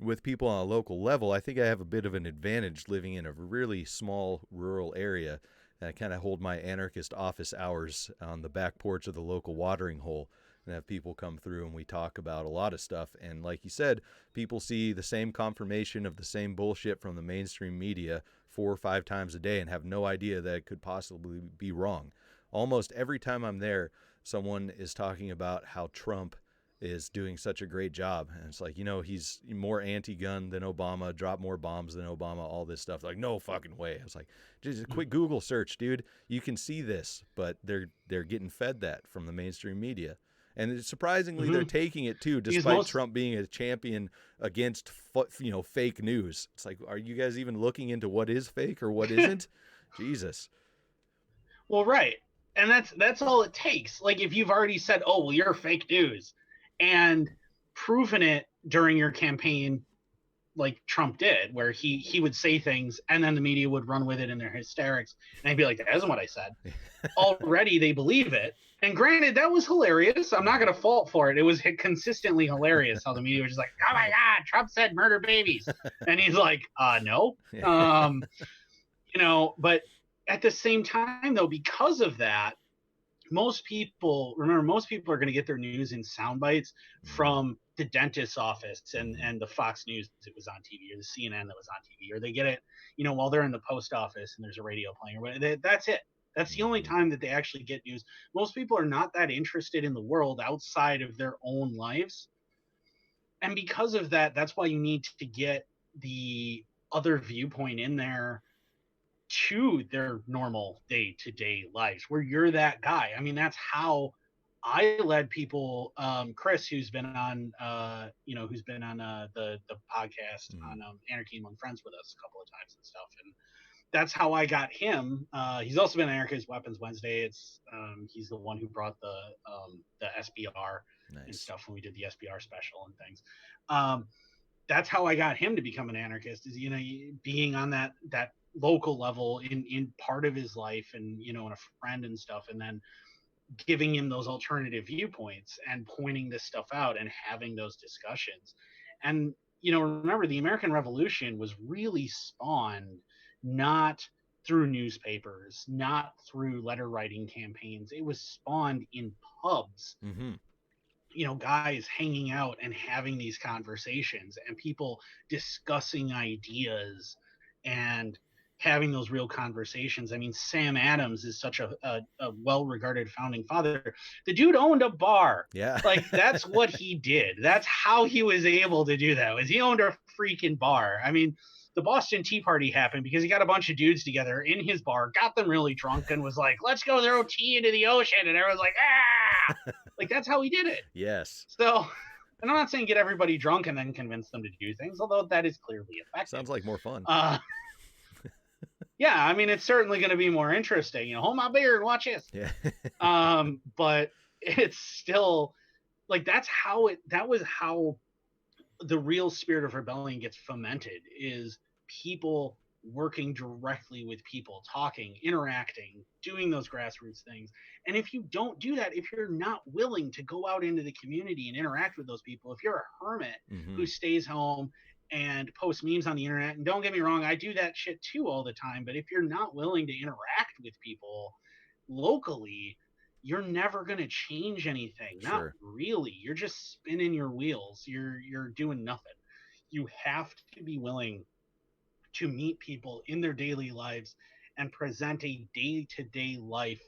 with people on a local level, I think I have a bit of an advantage living in a really small rural area. And I kind of hold my anarchist office hours on the back porch of the local watering hole and have people come through, and we talk about a lot of stuff. And like you said, people see the same confirmation of the same bullshit from the mainstream media 4 or 5 times a day and have no idea that it could possibly be wrong. Almost every time I'm there, someone is talking about how Trump is doing such a great job. And it's like, he's more anti-gun than Obama, dropped more bombs than Obama, all this stuff. Like, no fucking way. I was like, just a quick Google search, dude. You can see this, but they're getting fed that from the mainstream media. And surprisingly, they're taking it too, despite Trump being a champion against, fake news. It's like, are you guys even looking into what is fake or what isn't? Jesus. Well, right. And that's all it takes. Like, if you've already said, oh, well, you're fake news, and proven it during your campaign, like Trump did, where he would say things and then the media would run with it in their hysterics, and I'd be like, that isn't what I said. Already they believe it. And granted, that was hilarious. I'm not going to fault for it. It was consistently hilarious how the media was just like, oh my God, Trump said murder babies. And he's like, no. But at the same time, though, because of that, most people are going to get their news in sound bites from the dentist's office and the Fox News that was on TV, or the CNN that was on TV, or they get it, while they're in the post office and there's a radio playing, or whatever. That's it. That's the only time that they actually get news. Most people are not that interested in the world outside of their own lives. And because of that, that's why you need to get the other viewpoint in there to their normal day-to-day lives, where you're that guy. I mean, that's how I led people. Chris, who's been on, the podcast on Anarchy Among Friends with us a couple of times and stuff, and that's how I got him. He's also been on Anarchist Weapons Wednesday. It's he's the one who brought the SBR and stuff when we did the SBR special and things. That's how I got him to become an anarchist, is being on that local level in part of his life, and and a friend and stuff, and then giving him those alternative viewpoints and pointing this stuff out and having those discussions. And remember, the American Revolution was really spawned not through newspapers, not through letter writing campaigns. It was spawned in pubs. Guys hanging out and having these conversations, and people discussing ideas and having those real conversations. I mean, Sam Adams is such a well-regarded founding father. The dude owned a bar. Yeah. Like, that's what he did. That's how he was able to do that, was he owned a freaking bar. I mean, the Boston Tea Party happened because he got a bunch of dudes together in his bar, got them really drunk, and was like, let's go throw tea into the ocean. And everyone's like, ah! Like, that's how he did it. Yes. So, and I'm not saying get everybody drunk and then convince them to do things, although that is clearly effective. Sounds like more fun. Yeah, I mean, it's certainly going to be more interesting. Hold my beer and watch this. Yeah. But it's still like, that was how the real spirit of rebellion gets fomented, is people working directly with people, talking, interacting, doing those grassroots things. And if you don't do that, if you're not willing to go out into the community and interact with those people, if you're a hermit who stays home and post memes on the internet, and don't get me wrong, I do that shit too all the time, but if you're not willing to interact with people locally, you're never going to change anything. Sure. Not really. You're just spinning your wheels. You're doing nothing. You have to be willing to meet people in their daily lives and present a day-to-day life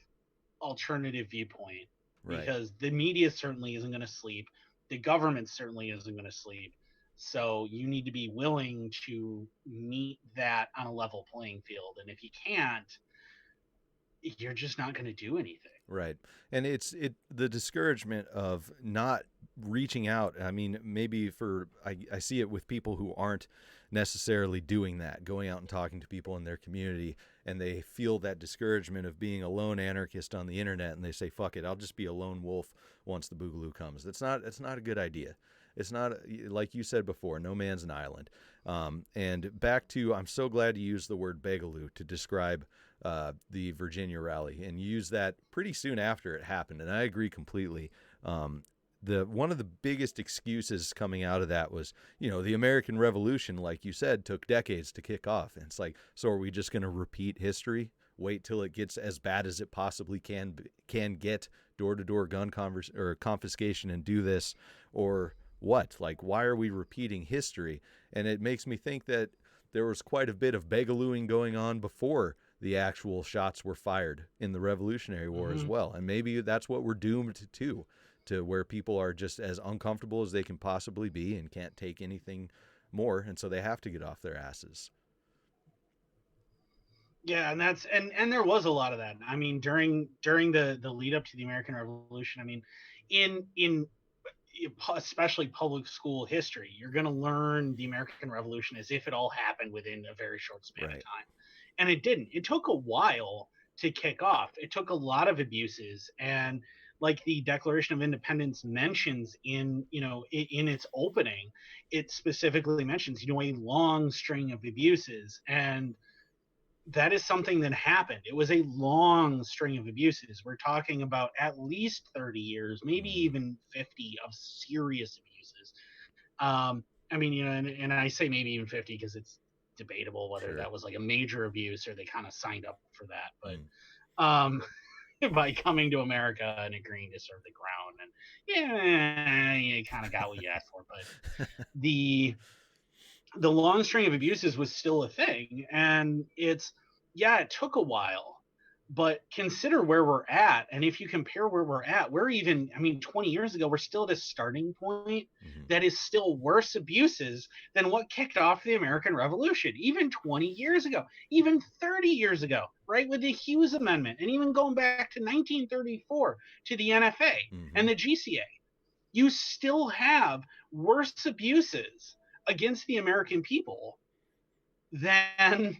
alternative viewpoint. Right. Because the media certainly isn't going to sleep. the government certainly isn't going to sleep. So you need to be willing to meet that on a level playing field. And if you can't, you're just not going to do anything. Right. And it's the discouragement of not reaching out. I mean, maybe I see it with people who aren't necessarily doing that, going out and talking to people in their community, and they feel that discouragement of being a lone anarchist on the internet, and they say, fuck it, I'll just be a lone wolf once the Boogaloo comes. It's not a good idea. It's not, like you said before, no man's an island. And back to, I'm so glad you used the word Boogaloo to describe the Virginia rally, and you used that pretty soon after it happened, and I agree completely. One of the biggest excuses coming out of that was, the American Revolution, like you said, took decades to kick off. And it's like, so are we just going to repeat history? Wait till it gets as bad as it possibly can get, door-to-door gun confiscation, and do this, or what? Like, why are we repeating history? And it makes me think that there was quite a bit of begalooing going on before the actual shots were fired in the Revolutionary War as well. And maybe that's what we're doomed to where people are just as uncomfortable as they can possibly be and can't take anything more, and so they have to get off their asses. Yeah, and that's and there was a lot of that. I mean, during the lead up to the American Revolution, I mean, in especially public school history, you're going to learn the American Revolution as if it all happened within a very short span of time. And it didn't. It took a while to kick off. It took a lot of abuses, and like the Declaration of Independence mentions in its opening, it specifically mentions a long string of abuses, and that is something that happened. It was a long string of abuses. We're talking about at least 30 years, maybe even 50 of serious abuses. I mean, and I say maybe even 50 because it's debatable whether that was like a major abuse or they kind of signed up for that. But by coming to America and agreeing to serve the crown, and you kind of got what you asked for. But the long string of abuses was still a thing, and it took a while, but consider where we're at. And if you compare where we're at, 20 years ago, we're still at a starting point that is still worse abuses than what kicked off the American Revolution, even 20 years ago, even 30 years ago, right? With the Hughes Amendment, and even going back to 1934 to the NFA and the GCA, you still have worse abuses against the American people than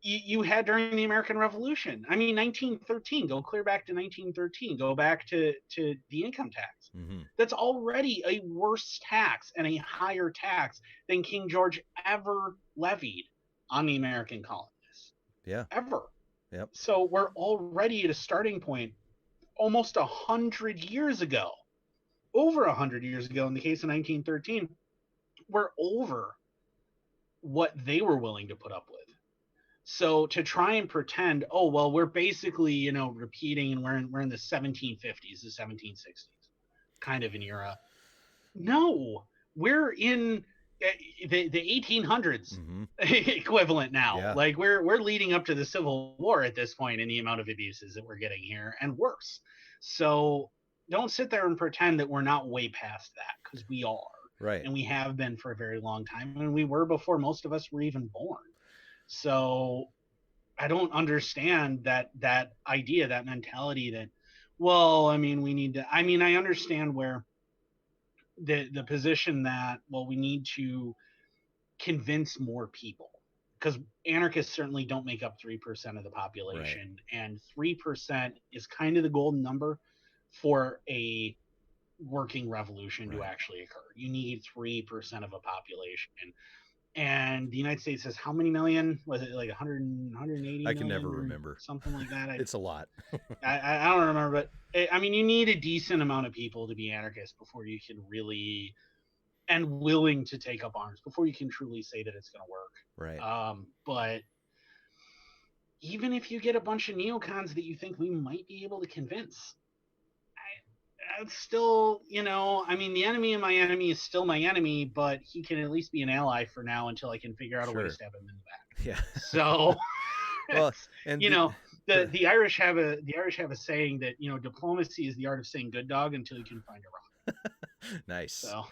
you had during the American Revolution. I mean, 1913, go clear back to 1913, go back to the income tax. That's already a worse tax and a higher tax than King George ever levied on the American colonists. Yeah. Ever. Yep. So we're already at a starting point almost 100 years ago, over 100 years ago in the case of 1913, we're over what they were willing to put up with. So to try and pretend, oh, well, we're basically, repeating, and we're in the 1750s, the 1760s, kind of an era. No, we're in the 1800s equivalent now. Yeah. Like we're leading up to the Civil War at this point in the amount of abuses that we're getting here, and worse. So don't sit there and pretend that we're not way past that, because we are. Right. And we have been for a very long time, and we were before most of us were even born. So I don't understand that idea, that mentality that, well, I mean, I understand where the position that, well, we need to convince more people, because anarchists certainly don't make up 3% of the population. Right. And 3% is kind of the golden number for a working revolution to actually occur. You need 3% of a population. And the United States has how many million? Was it like 100, 180 I can never remember. Something like that. It's a lot. I don't remember, but I mean, you need a decent amount of people to be anarchists before you can really, and willing to take up arms, before you can truly say that it's going to work. Right. But even if you get a bunch of neocons that you think we might be able to convince, it's still, I mean, the enemy of my enemy is still my enemy, but he can at least be an ally for now until I can figure out a way to stab him in the back. Yeah. So, well, and the Irish have a saying that, diplomacy is the art of saying good dog until you can find a rock. Nice. So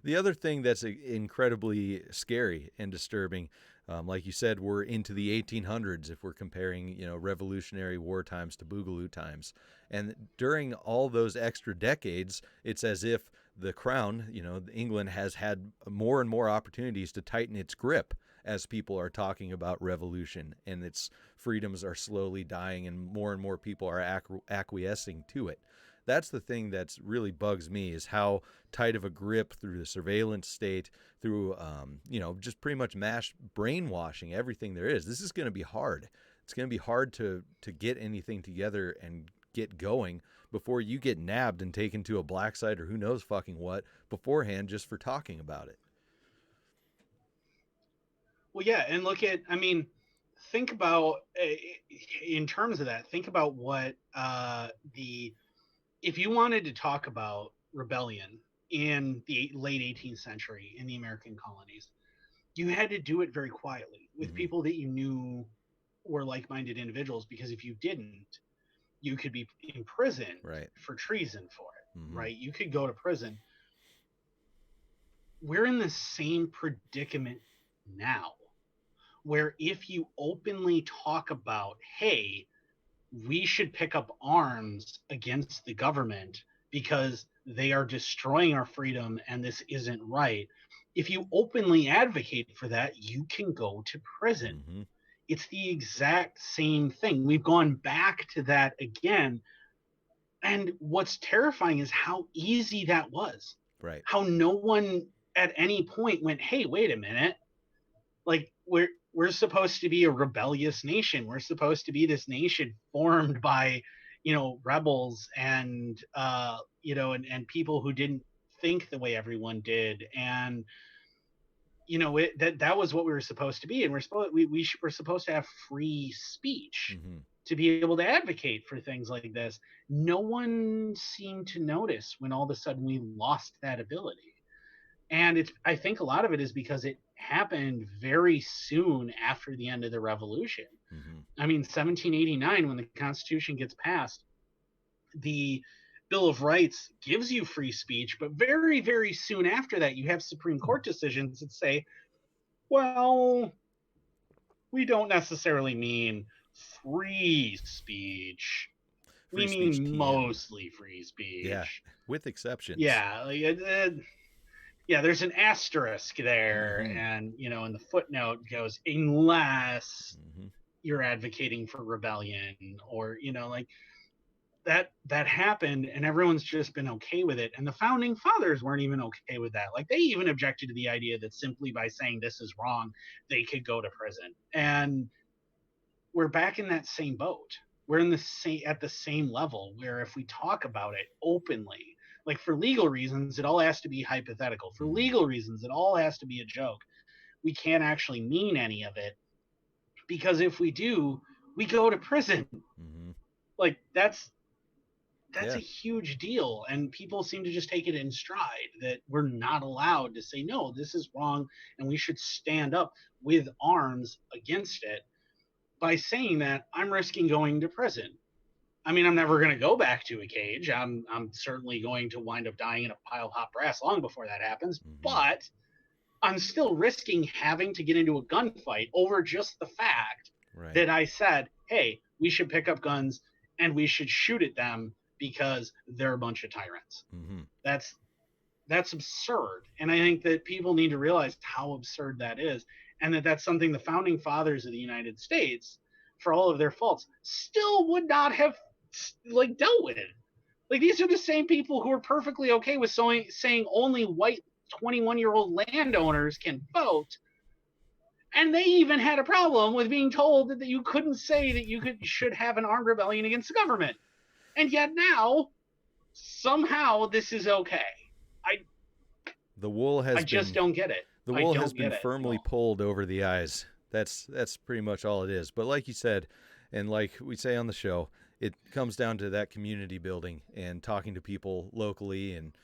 The other thing that's incredibly scary and disturbing, like you said, we're into the 1800s if we're comparing, Revolutionary War times to Boogaloo times. And during all those extra decades, it's as if the crown, England has had more and more opportunities to tighten its grip as people are talking about revolution, and its freedoms are slowly dying and more people are acquiescing to it. That's the thing that's really bugs me, is how tight of a grip through the surveillance state, through, just pretty much mass brainwashing everything there is. This is going to be hard. It's going to be hard to get anything together and get going before you get nabbed and taken to a black site or who knows fucking what beforehand just for talking about it. well, yeah, and think about in terms of that. Think about what if you wanted to talk about rebellion in the late 18th century in the American colonies, you had to do it very quietly with people that you knew were like-minded individuals, because if you didn't, you could be imprisoned for treason for it, right? You could go to prison. We're in the same predicament now, where if you openly talk about, hey, we should pick up arms against the government because they are destroying our freedom and this isn't right. If you openly advocate for that, you can go to prison. It's the exact same thing. We've gone back to that again. And what's terrifying is how easy that was. Right. How no one at any point went, hey, wait a minute. Like, we're supposed to be a rebellious nation. We're supposed to be this nation formed by, rebels and, and people who didn't think the way everyone did. And, that was what we were supposed to be. And we're supposed to have free speech to be able to advocate for things like this. No one seemed to notice when all of a sudden we lost that ability. And I think a lot of it is because it happened very soon after the end of the revolution. 1789, when the Constitution gets passed, the Bill of Rights gives you free speech, but very, very soon after that, you have Supreme Court decisions that say, well, we don't necessarily mean free speech. We mean mostly free speech. Yeah, with exceptions. Yeah, there's an asterisk there, and and the footnote goes, unless you're advocating for rebellion, or that happened, and everyone's just been okay with it. And the founding fathers weren't even okay with that. Like, they even objected to the idea that simply by saying this is wrong, they could go to prison. And we're back in that same boat. We're at the same level, where if we talk about it openly, like, for legal reasons, it all has to be hypothetical. For legal reasons, it all has to be a joke. We can't actually mean any of it, because if we do, we go to prison. Like, that's a huge deal, and people seem to just take it in stride that we're not allowed to say, no, this is wrong, and we should stand up with arms against it. By saying that, I'm risking going to prison. I'm never going to go back to a cage. I'm certainly going to wind up dying in a pile of hot brass long before that happens, but I'm still risking having to get into a gunfight over just the fact that I said, hey, we should pick up guns and we should shoot at them because they're a bunch of tyrants. That's absurd. And I think that people need to realize how absurd that is, and that's something the founding fathers of the United States, for all of their faults, still would not have dealt with it. Like, these are the same people who are perfectly okay with saying only white 21-year-old landowners can vote. And they even had a problem with being told that you couldn't say that you should have an armed rebellion against the government. And yet now, somehow, this is okay. I just don't get it. The wool has been firmly pulled over the eyes. That's pretty much all it is. But like you said, and like we say on the show, it comes down to that community building and talking to people locally. And,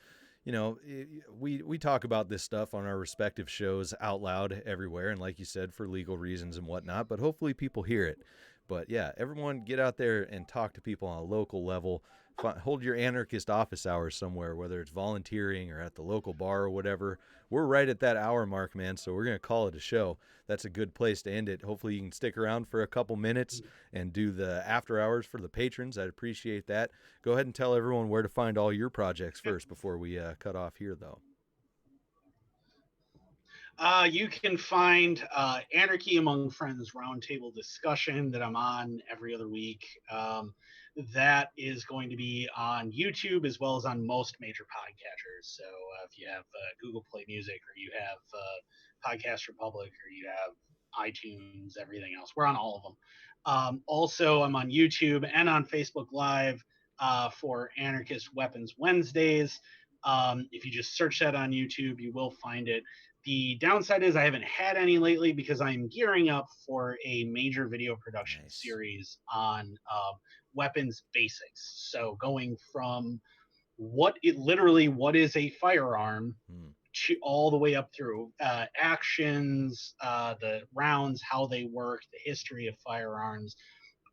we talk about this stuff on our respective shows out loud everywhere. And like you said, for legal reasons and whatnot, but hopefully people hear it. But yeah, everyone get out there and talk to people on a local level. hold your anarchist office hours somewhere, whether it's volunteering or at the local bar or whatever. We're right at that hour mark, man, so we're going to call it a show. That's a good place to end it. Hopefully you can stick around for a couple minutes and do the after hours for the patrons. I'd appreciate that. Go ahead and tell everyone where to find all your projects first before we cut off here, though. You can find Anarchy Among Friends roundtable discussion that I'm on every other week. That is going to be on YouTube as well as on most major podcatchers. So if you have Google Play Music, or you have Podcast Republic, or you have iTunes, everything else, we're on all of them. Also, I'm on YouTube and on Facebook Live for Anarchist Weapons Wednesdays. If you just search that on YouTube, you will find it. The downside is I haven't had any lately because I'm gearing up for a major video production series on weapons basics. So going from what is a firearm to all the way up through actions, the rounds, how they work, the history of firearms,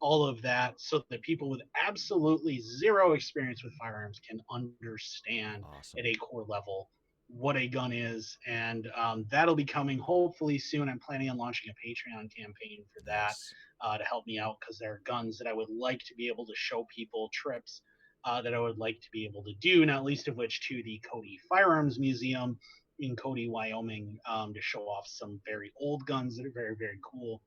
all of that, so that people with absolutely zero experience with firearms can understand at a core level what a gun is. And that'll be coming hopefully soon. I'm planning on launching a Patreon campaign for that to help me out, because there are guns that I would like to be able to show people, trips that I would like to be able to do, not least of which to the Cody Firearms Museum in Cody, Wyoming, to show off some very old guns that are very, very cool.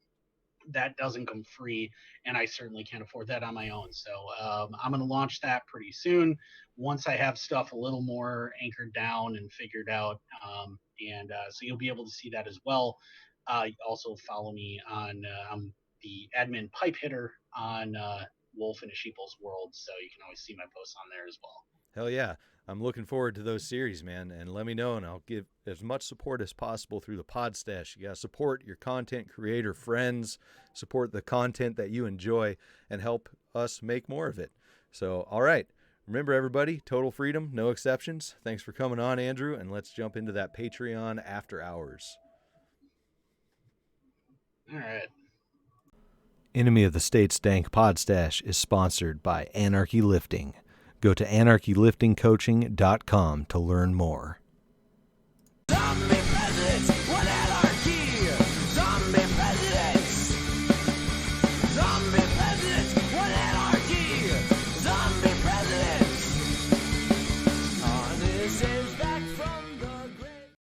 That doesn't come free, and I certainly can't afford that on my own. So I'm going to launch that pretty soon once I have stuff a little more anchored down and figured out. So you'll be able to see that as well. Also follow me on I'm the admin pipe hitter on Wolf in a Sheeple's World, so you can always see my posts on there as well. Hell yeah. I'm looking forward to those series, man, and let me know, and I'll give as much support as possible through the Pod-Stash. You got to support your content creator friends, support the content that you enjoy, and help us make more of it. So, all right. Remember, everybody, total freedom, no exceptions. Thanks for coming on, Andrew, and let's jump into that Patreon after hours. All right. Enemy of the State's Dank Pod-Stash is sponsored by Anarchy Lifting. Go to anarchyliftingcoaching.com to learn more.